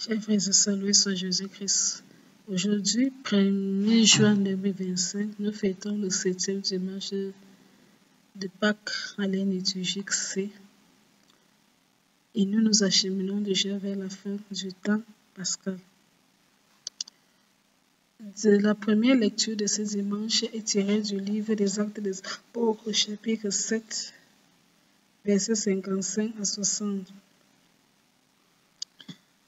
Chers frères et sœurs, loué soit Jésus-Christ. Aujourd'hui, 1er juin 2025, nous fêtons le 7e dimanche de Pâques à l'année liturgique C. Et nous nous acheminons déjà vers la fin du temps pascal. La première lecture de ce dimanche est tirée du livre des Actes des Apôtres, chapitre 7, versets 55 à 60.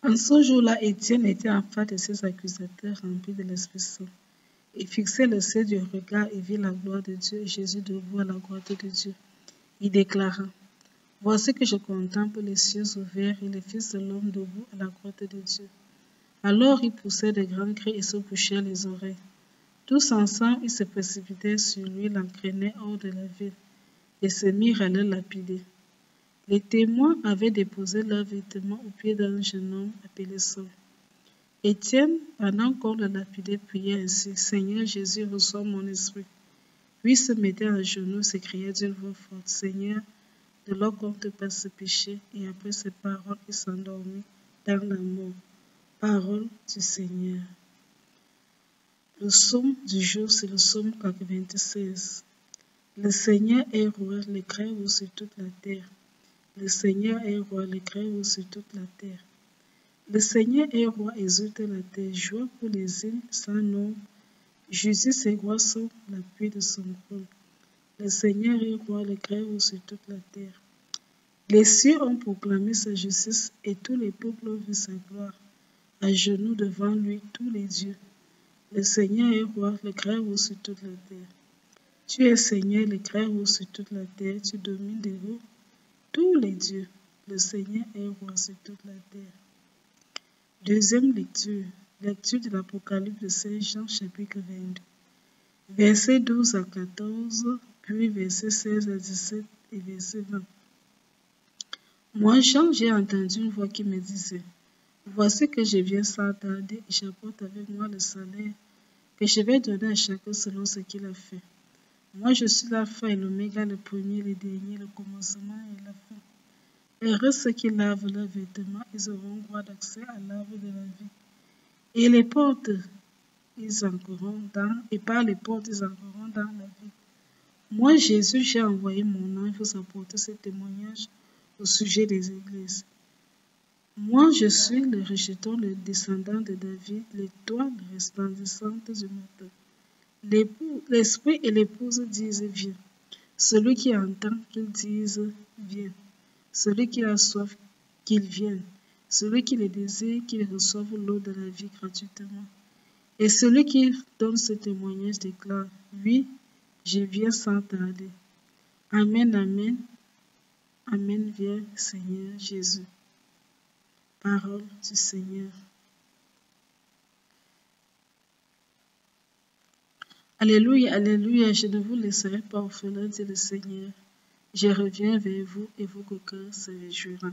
En ce jour-là, Étienne était en face de ses accusateurs remplis de l'Esprit Saint. Il fixait le ciel du regard et vit la gloire de Dieu et Jésus debout à la droite de Dieu. Il déclara: Voici que je contemple les cieux ouverts et le Fils de l'homme debout à la droite de Dieu. Alors ils poussaient de grands cris et se bouchaient les oreilles. Tous ensemble, ils se précipitaient sur lui, l'entraînaient hors de la ville et se mirent à le lapider. Les témoins avaient déposé leurs vêtements aux pieds d'un jeune homme appelé Saul. Étienne, pendant qu'on le lapidait, priait ainsi: Seigneur Jésus, reçois mon esprit. Puis se mettait à genoux, s'écriait d'une voix forte: Seigneur, ne leur compte pas ce péché. Et après ces paroles, il s'endormit dans la mort. Parole du Seigneur. Le psaume du jour, c'est le psaume 96. Le Seigneur est roi, les crèves sur toute la terre. Le Seigneur est roi, les crèves sur toute la terre. Le Seigneur est roi, exulte la terre, joie pour les îles sans nom. Justice et gloire sont l'appui de son trône. Le Seigneur est roi, les crèves sur toute la terre. Les cieux ont proclamé sa justice et tous les peuples ont vu sa gloire. À genoux devant lui, tous les dieux. Le Seigneur est roi, les crèves sur toute la terre. Tu es Seigneur, les crèves sur toute la terre, tu domines de haut tous les dieux. Le Seigneur est roi sur toute la terre. Deuxième lecture. Lecture de l'Apocalypse de Saint Jean, chapitre 22. Versets 12 à 14, puis versets 16 à 17 et verset 20. Moi, Jean, j'ai entendu une voix qui me disait: Voici que je viens sans tarder et j'apporte avec moi le salaire que je vais donner à chacun selon ce qu'il a fait. Moi, je suis l'alpha et l'oméga, le premier, le dernier, le commencement et la fin. Heureux ceux qui lavent leurs vêtements, ils auront droit d'accès à l'arbre de la vie. Et les portes, ils entreront dans, et par les portes, ils entreront dans la vie. Moi, Jésus, j'ai envoyé mon ange vous apporter ce témoignage au sujet des églises. Moi, je suis le rejeton, le descendant de David, l'étoile resplendissante du matin. L'esprit et l'épouse disent: Viens. Celui qui entend, qu'il dise: Viens. Celui qui a soif, qu'il vienne. Celui qui le désire, qu'il reçoive l'eau de la vie gratuitement. Et celui qui donne ce témoignage déclare: Oui, je viens sans tarder. Amen, amen. Amen, viens, Seigneur Jésus. Parole du Seigneur. Alléluia, alléluia, je ne vous laisserai pas orphelin, dit le Seigneur. Je reviens vers vous et vos cœurs se réjouira.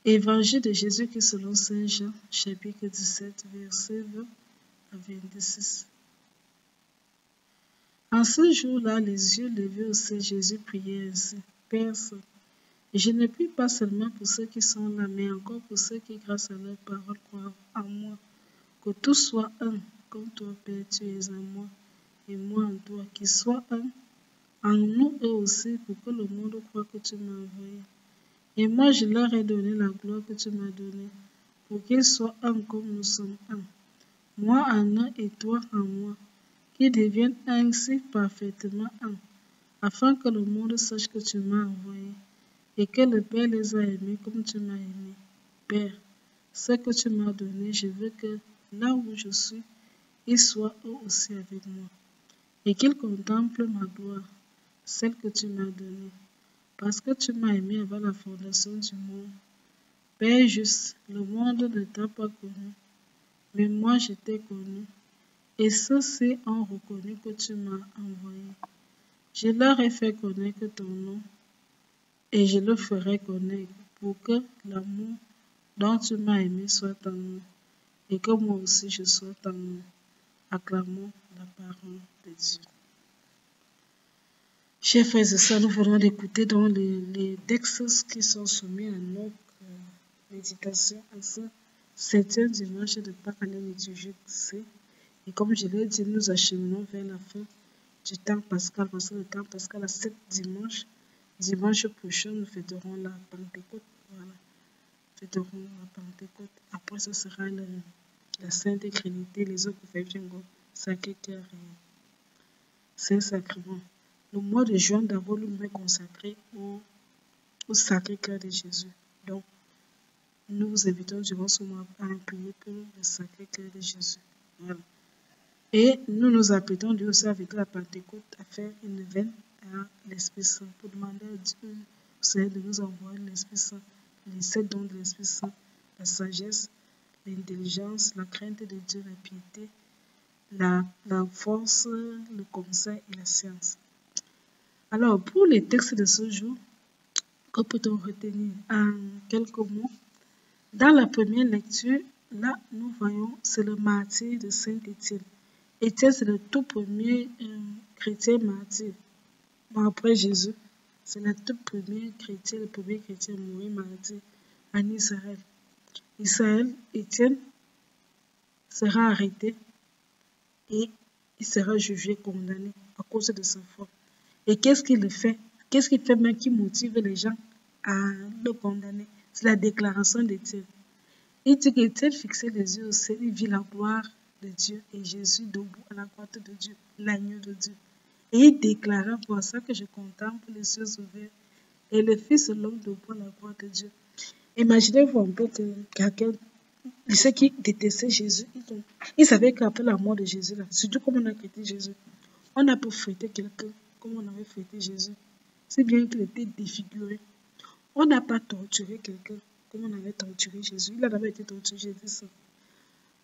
Évangile de Jésus-Christ selon Saint Jean, chapitre 17, versets 20 à 26. En ce jour-là, les yeux levés au ciel, Jésus priait ainsi: Père Saint, je ne prie pas seulement pour ceux qui sont là, mais encore pour ceux qui, grâce à leur parole, croient en moi. Que tout soit un, comme toi, Père, tu es en moi, et moi en toi, qu'ils soient un en nous eux aussi, pour que le monde croie que tu m'as envoyé. Et moi, je leur ai donné la gloire que tu m'as donnée, pour qu'ils soient un comme nous sommes un. Moi en eux et toi en moi, qu'ils deviennent ainsi parfaitement un, afin que le monde sache que tu m'as envoyé, et que le Père les a aimés comme tu m'as aimé. Père, ce que tu m'as donné, je veux que là où je suis, ils soient eux aussi avec moi, et qu'ils contemplent ma gloire, celle que tu m'as donnée, parce que tu m'as aimé avant la fondation du monde. Père juste, le monde ne t'a pas connu, mais moi je t'ai connu, et ceux-ci ont reconnu que tu m'as envoyé. Je leur ai fait connaître ton nom, et je le ferai connaître, pour que l'amour dont tu m'as aimé soit en nous, et que moi aussi je sois en nous. Acclamons la parole de Dieu. Chers frères et sœurs, nous venons d'écouter dans les textes qui sont soumis à notre méditation en ce C'est un dimanche de Pâques, année liturgique. Et comme je l'ai dit, nous acheminons vers la fin du temps pascal, parce que le temps pascal a 7 dimanches. Dimanche prochain, nous fêterons la Pentecôte. Voilà, fêterons la Pentecôte. Après, ce sera la Sainte Trinité, les autres fêteront Sacré-Cœur et Saint-Sacrement. Le mois de juin, d'abord, nous est consacré au Sacré-Cœur de Jésus. Donc, nous vous invitons durant ce mois à prier pour le Sacré-Cœur de Jésus. Voilà. Et nous nous apprêtons Dieu aussi avec la Pentecôte à faire une veine à l'Esprit Saint pour demander à Dieu Seigneur de nous envoyer l'Esprit Saint, les 7 dons de l'Esprit Saint, la sagesse, l'intelligence, la crainte de Dieu, la piété, la force, le conseil et la science. Alors, pour les textes de ce jour, que peut-on retenir en quelques mots? Dans la première lecture, là, nous voyons, c'est le martyre de Saint Étienne. Étienne, c'est le tout premier chrétien martyr. Bon, après Jésus, c'est le tout premier chrétien, mort martyr en Israël. Étienne sera arrêté et il sera jugé, condamné à cause de sa foi. Et qu'est-ce qu'il fait? Qu'est-ce qu'il fait même qui motive les gens à le condamner? C'est la déclaration d'Étienne. Il dit qu'Étienne fixait les yeux au ciel, il vit la gloire de Dieu et Jésus debout à la droite de Dieu, l'agneau de Dieu. Et il déclara, pour ça que je contemple les cieux ouverts et le Fils de l'homme debout à la droite de Dieu. Imaginez-vous un peu que quelqu'un, ceux qui détestaient Jésus, ils savaient qu'après la mort de Jésus, là, surtout comme on a quitté Jésus, on a pu fouetter quelqu'un comme on avait fouetté Jésus. C'est bien qu'il était défiguré. On n'a pas torturé quelqu'un comme on avait torturé Jésus. Il avait été torturé, Jésus.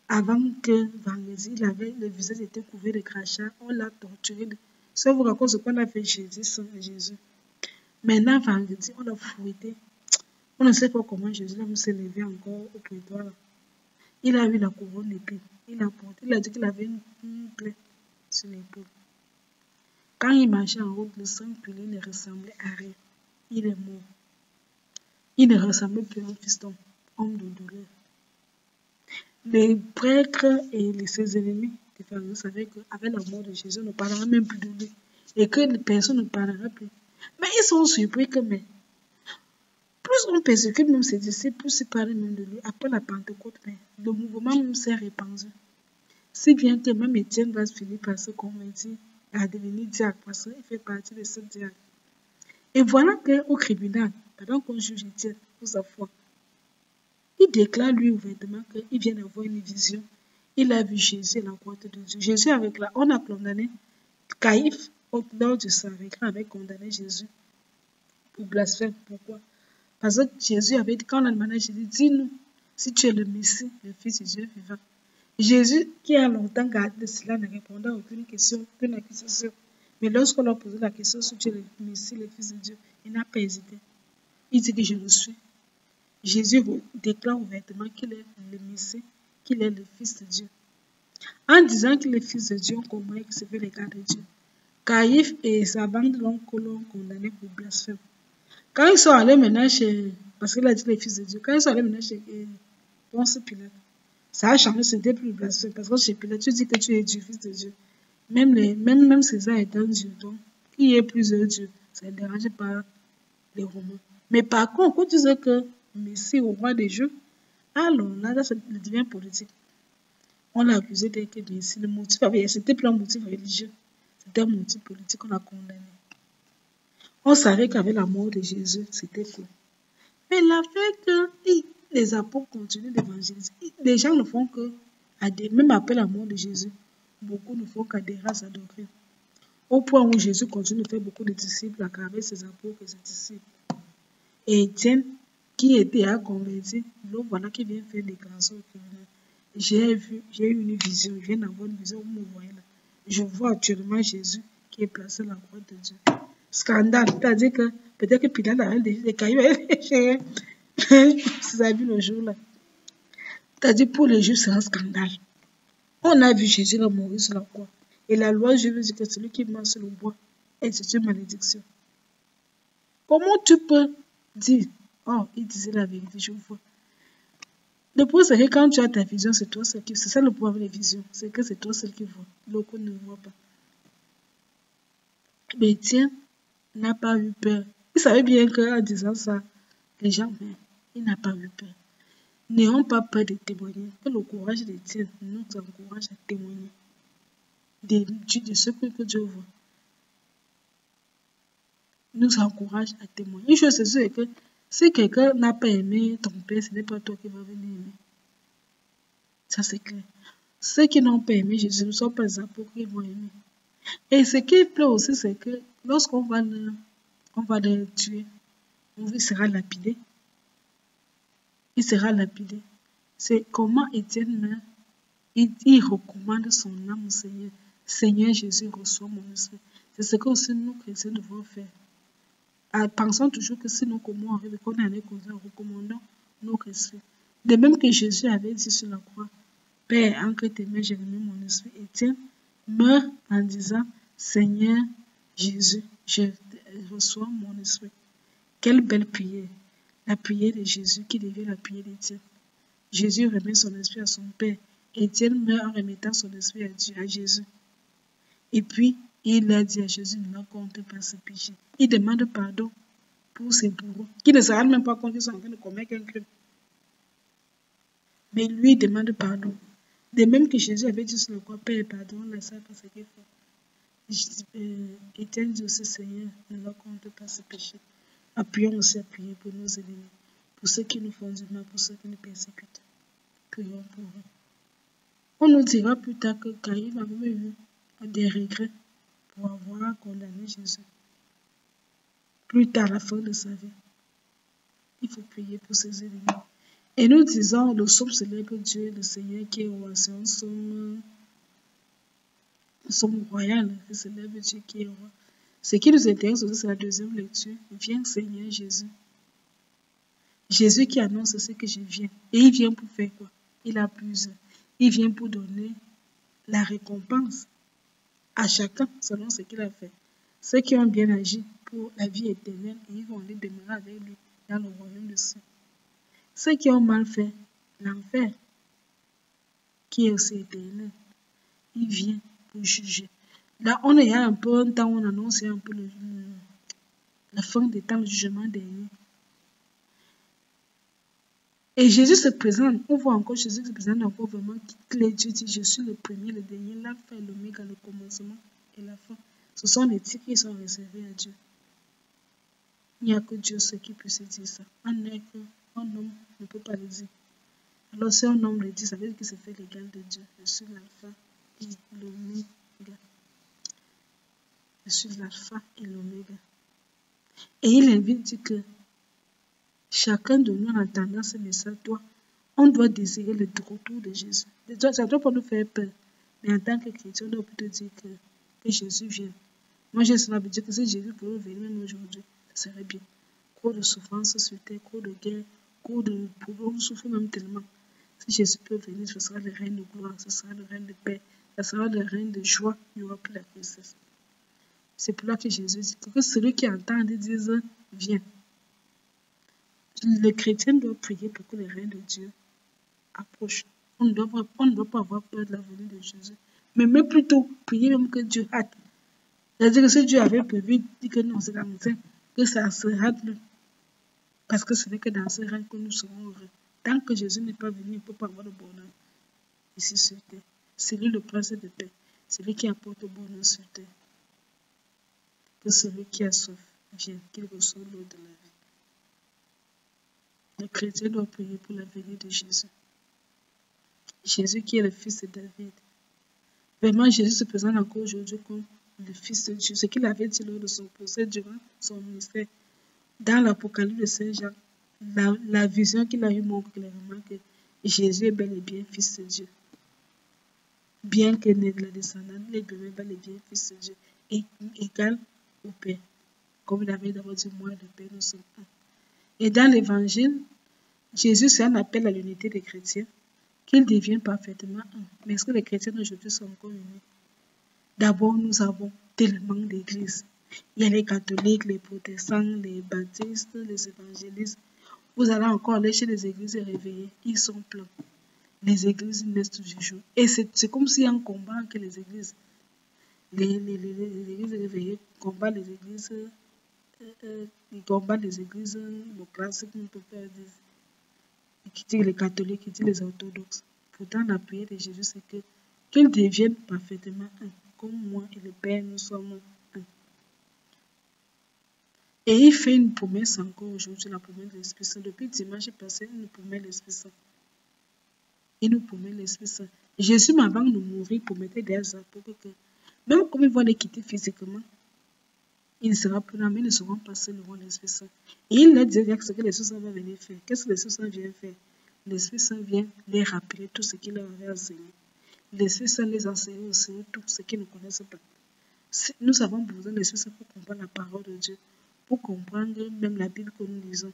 Avant que vendredi, le visage était couvert de crachats, on l'a torturé. Sauf à cause de quoi on a fait Jésus. Maintenant, vendredi, on l'a fouetté. On ne sait pas comment Jésus s'est levé encore au prétoire. Il a eu la couronne d'épines. Il a dit qu'il avait une plaie sur l'épaule. Quand il marchait en route, le sang pilé ne ressemblait à rien. Il est mort. Il ne ressemblait plus à un fiston, homme de douleur. Les prêtres et ses ennemis, les pharisiens, savaient qu'avec la mort de Jésus, on ne parlera même plus de lui. Et que personne ne parlera plus. Mais ils sont surpris que, mais, plus on persécute même ses disciples, plus ils parlent même de lui. Après la Pentecôte, mais le mouvement même s'est répandu. Si bien que même Étienne va finir par se convertir à devenir diacre, parce qu'il fait partie de ce diacre. Et voilà qu'au tribunal, pendant qu'on juge Étienne pour sa foi, il déclare lui ouvertement qu'il vient d'avoir une vision. Il a vu Jésus à la droite de Dieu. Jésus avec là, on a condamné Caïphe, lors du Sanhédrin, avait condamné Jésus pour blasphème. Pourquoi? Parce que Jésus avait dit, quand on a demandé à Jésus, dis-nous si tu es le Messie, le Fils de Dieu vivant. Jésus, qui a longtemps gardé cela, ne répondait à aucune question, aucune accusation. Mais lorsqu'on lui a posé la question si tu es le Messie, le Fils de Dieu, il n'a pas hésité. Il dit que je le suis. Jésus déclare ouvertement qu'il est le Messie, qu'il est le Fils de Dieu. En disant qu'il est le Fils de Dieu, on comprend que c'est le gars de Dieu. Caïphe et sa bande l'ont condamné pour blasphème. Quand ils sont allés maintenant chez... Parce qu'il a dit le Fils de Dieu. Quand ils sont allés maintenant chez Ponce Pilate, ça a changé, ce n'était plus le blasphème. Parce que chez Pilate, tu dis que tu es Dieu, Fils de Dieu. Même César est un Dieu. Donc, il y a plusieurs dieux. Ça ne dérange pas les Romains. Mais par contre, quand tu dis que Messie au roi des Jeux, alors là, ça devient politique. On l'a accusé d'être Messie. Le motif, c'était plus un motif religieux. C'était un motif politique qu'on a condamné. On savait qu'avec la mort de Jésus, c'était faux. Mais la fait que les apôtres continuent d'évangéliser, les gens ne font que, même après la mort de Jésus, beaucoup ne font qu'adhérer à sa doctrine. Au point où Jésus continue de faire beaucoup de disciples à travers ses apôtres et ses disciples. Et Étienne, qui était à convertir, donc voilà qui vient faire des déclarations. J'ai eu une vision, je viens d'avoir une vision, vous me voyez là. Je vois actuellement Jésus qui est placé à la droite de Dieu. Scandale, c'est-à-dire que peut-être que Pilate avait des cailloux chez ses habits le jour-là. C'est-à-dire pour les Juifs, c'est un scandale. On a vu Jésus là mourir sur la croix. Et la loi juive dit que celui qui meurt sur le bois est une malédiction. Comment tu peux dire, oh, il disait la vérité, je vois. Le problème, c'est que quand tu as ta vision, c'est toi seul qui... C'est ça le problème des visions. C'est que c'est toi seul qui vois. L'autre ne voit pas. Mais Étienne n'a pas eu peur. Il savait bien qu'en disant ça, les gens, mais il n'a pas eu peur. N'ayons pas peur de témoigner. Que le courage d'Étienne nous encourage à témoigner de ce que Dieu voit. Nous encourage à témoigner. Une chose c'est sûr que si quelqu'un n'a pas aimé ton père, ce n'est pas toi qui vas venir aimer. Ça c'est clair. Ceux qui n'ont pas aimé Jésus ne sont pas les apôtres qui vont aimer. Et ce qui plaît aussi, c'est que lorsqu'on va le tuer, il sera lapidé. Il sera lapidé. C'est comment Étienne meurt. Il recommande son âme au Seigneur. Seigneur Jésus, reçois mon esprit. C'est ce que aussi nous, chrétiens, devons faire. Pensons toujours que si nous commettons et qu'on est allé comme ça, recommandons nos esprits. De même que Jésus avait dit sur la croix, Père, en que tes mains, j'ai remis mon esprit. Étienne meurt en disant, Seigneur Jésus, je reçois mon esprit. Quelle belle prière. La prière de Jésus qui devient la prière d'Étienne. Jésus remet son esprit à son Père. Étienne meurt en remettant son esprit à Jésus. Et puis, il a dit à Jésus, ne compte pas ses péchés. Il demande pardon pour ses bourreaux, qui ne se rendent même pas compte qu'ils sont en train de commettre un crime. Mais lui, il demande pardon. De même que Jésus avait dit sur le croix, Père, pardonne, ne savent pas ce qu'il faut. Étienne dit aussi, Seigneur, ne leur compte pas ses péchés. Appuyons aussi à prier pour nos ennemis, pour ceux qui nous font du mal, pour ceux qui nous persécutent. Prions pour eux. On nous dira plus tard que Caïn avait eu des regrets pour avoir condamné Jésus. Plus tard, à la fin de sa vie, il faut prier pour ses ennemis. Et nous disons, le psaume célèbre Dieu, le Seigneur qui est roi. C'est un psaume royal, le célèbre Dieu qui est roi. Ce qui nous intéresse aussi, c'est la deuxième lecture. Viens Seigneur Jésus. Jésus qui annonce ce que je viens. Et il vient pour faire quoi? Il a plusieurs. Il vient pour donner la récompense à chacun selon ce qu'il a fait. Ceux qui ont bien agi pour la vie éternelle, ils vont aller demeurer avec lui dans le royaume de cieux. Ceux qui ont mal fait, l'enfer, qui est aussi éternel, il vient pour juger. Là, on est un peu un temps où on annonce un peu la fin des temps, le jugement dernier. Et Jésus se présente, on voit encore Jésus se présente encore vraiment clair. Dieu dit, je suis le premier, le dernier, l'alpha et l'oméga, le commencement et la fin. Ce sont les titres qui sont réservés à Dieu. Il n'y a que Dieu seul qui puisse dire ça. Un homme ne peut pas le dire. Alors si un homme le dit, ça veut dire qu'il se fait l'égal de Dieu. Je suis l'alpha et l'oméga. Je suis l'alpha et l'oméga. Et il invite dit que chacun de nous en entendant ce message, on doit désirer le retour de Jésus. Ça ne doit pas nous faire peur. Mais en tant que chrétien, on doit plutôt dire que Jésus vient. Moi, j'ai souvent dit que si Jésus pouvait venir même aujourd'hui, ça serait bien. Trop de souffrance sur terre, trop de guerre, trop de problèmes, on souffre même tellement. Si Jésus peut venir, ce sera le règne de gloire, ce sera le règne de paix, ce sera le règne de joie, il n'y aura plus la tristesse. C'est pour là que Jésus dit que celui qui entend dise, viens. Le chrétien doit prier pour que le règne de Dieu approche. On ne doit pas avoir peur de la venue de Jésus. Mais même plutôt, prier même que Dieu hâte. C'est-à-dire que si Dieu avait prévu, dit que non, c'est dans le sein, que ça se hâte. Parce que ce n'est que dans ce règne que nous serons heureux. Tant que Jésus n'est pas venu, il ne peut pas avoir le bonheur ici sur terre. C'est lui le prince de paix. C'est lui qui apporte le bonheur sur terre. Que celui qui a soif vienne, qu'il reçoive l'eau de la vie. Le chrétien doit prier pour la venue de Jésus. Jésus qui est le fils de David. Vraiment, Jésus se présente encore aujourd'hui comme le fils de Dieu. Ce qu'il avait dit lors de son procès durant son ministère. Dans l'Apocalypse de Saint Jean, la vision qu'il a eue montre clairement que Jésus est bel et bien fils de Dieu. Bien que né de la descendance, il est bel et bien fils de Dieu. Et égal au Père. Comme il avait d'abord dit, moi et le Père, nous sommes un. Et dans l'Évangile, Jésus, c'est un appel à l'unité des chrétiens, qu'ils deviennent parfaitement un. Mais est-ce que les chrétiens d'aujourd'hui sont encore unis? D'abord, nous avons tellement d'églises. Il y a les catholiques, les protestants, les baptistes, les évangélistes. Vous allez encore aller chez les églises réveillées, ils sont pleins. Les églises naissent du jour. Et c'est comme s'il y a un combat entre les églises. Les églises réveillées combattent les églises, ils combattent les églises, le classique, on peut faire qui dit les catholiques, qui dit les orthodoxes. Pourtant, la prière de Jésus, c'est que qu'ils deviennent parfaitement un, comme moi et le Père, nous sommes un. Et il fait une promesse encore aujourd'hui, la promesse de l'Esprit Saint. Depuis dimanche passé, il nous promet l'Esprit Saint. Il nous promet l'Esprit Saint. Jésus, avant de mourir, promettait des apôtres que même comme il va les quitter physiquement, il ne sera plus là, mais ils ne seront pas seuls devant l'Esprit Saint. Et il leur dit ce que l'Esprit Saint va venir faire. Qu'est-ce que l'Esprit Saint vient faire? L'Esprit Saint vient les rappeler tout ce qu'il leur avait enseigné. L'Esprit Saint les enseigne aussi tout ce qu'ils ne connaissent pas. Nous avons besoin de l'Esprit Saint pour comprendre la parole de Dieu, pour comprendre même la Bible que nous lisons.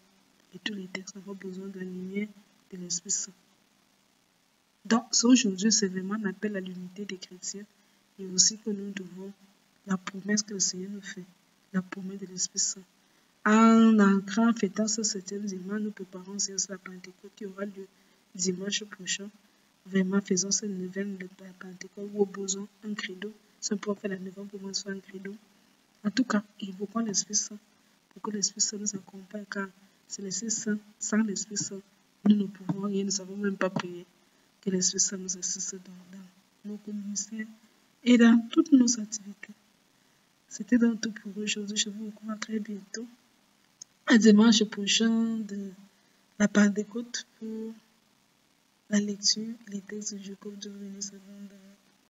Et tous les textes, nous avons besoin de la lumière de l'Esprit Saint. Donc, aujourd'hui, c'est vraiment un appel à l'unité des chrétiens et aussi que nous devons la promesse que le Seigneur nous fait, la promesse de l'Esprit Saint. En fêtant ce 7e dimanche, nous préparons aussi la Pentecôte qui aura lieu dimanche prochain. Vraiment, faisons cette neuvaine de la Pentecôte où besoin un credo. C'est pour faire la neuvaine pour moi, soit un credo. En tout cas, évoquons l'Esprit Saint pour que l'Esprit Saint nous accompagne, car c'est l'Esprit Saint. Sans l'Esprit Saint, nous ne pouvons rien, nous ne savons même pas prier. Que l'Esprit Saint nous assiste dans nos ministères et dans toutes nos activités. C'était donc tout pour aujourd'hui. Je vous revois très bientôt. À dimanche prochain de la Pentecôte pour la lecture et les textes du jour comme Dieu venait se rendre.